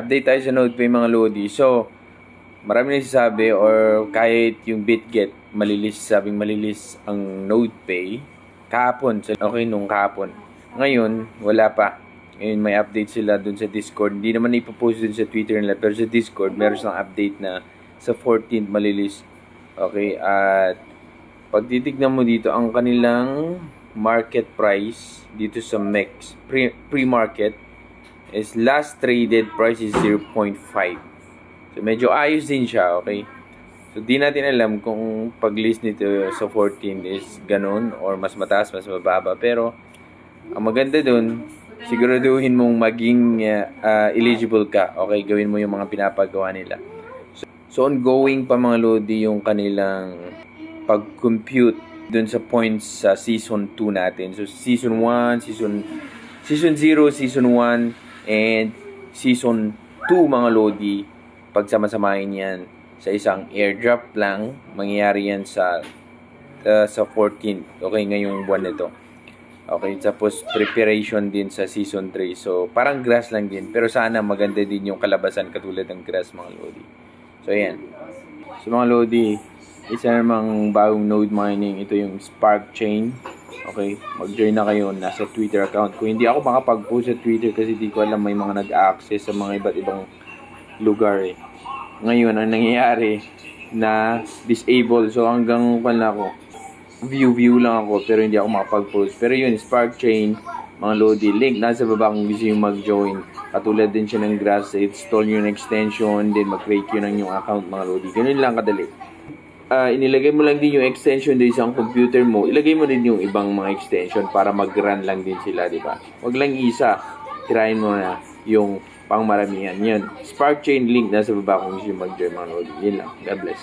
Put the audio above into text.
Update tayo sa NodePay mga Lodi. So, marami nagsasabi or kahit yung BitGet sabing malilis ang NodePay kahapon. Okay, nung kahapon. Ngayon, wala pa. Ngayon, may update sila dun sa Discord. Hindi naman ipopost dun sa Twitter nila. Pero sa Discord, meron silang update na sa 14th malilis. Okay, at pag titignan mo dito, ang kanilang market price dito sa MEX, pre-market, is last traded price is 0.5. So, medyo ayos din siya, okay? So, di natin alam kung pag-list nito sa 14 is ganun or mas mataas, mas mababa. Pero, ang maganda dun, siguraduhin mong maging eligible ka. Okay, gawin mo yung mga pinapagawa nila. So, ongoing pa mga Lodi yung kanilang pag-compute dun sa points sa season 2 natin. So, season 1, season 0, season 1, and season 2 mga Lodi, pagsama-samahin yan sa isang airdrop lang, mangyayari yan sa 14, okay, ngayong buwan nito. Okay, tapos preparation din sa season 3. So, parang grass lang din. Pero sana maganda din yung kalabasan katulad ng grass mga Lodi. So, ayan. So, mga Lodi, isa namang bagong node mining. Ito yung Spark Chain. Okay, mag-join na kayo. Nasa Twitter account ko. Hindi ako makapag-post sa Twitter kasi di ko alam may mga nag-access sa mga iba't ibang lugar eh. Ngayon, ang nangyayari na disable. So, hanggang pala ako, view lang ako pero hindi ako makapag-post. Pero yun, Spark Chain, mga Lodi, link nasa baba kung gusto yung mag-join. Katulad din siya ng Grass, install nyo yung extension, then mag-create yun ng yung account, mga Lodi. Ganun lang kadali. Inilagay mo lang din yung extension din sa computer mo, ilagay mo din yung ibang mga extension para mag-run lang din sila, di ba? Wag lang isa, tirahin mo na yung pangmaramihan. Yan. Spark Chain link nasa baba kung gusto yung mag-join, mga Lodi. Yun lang. God bless.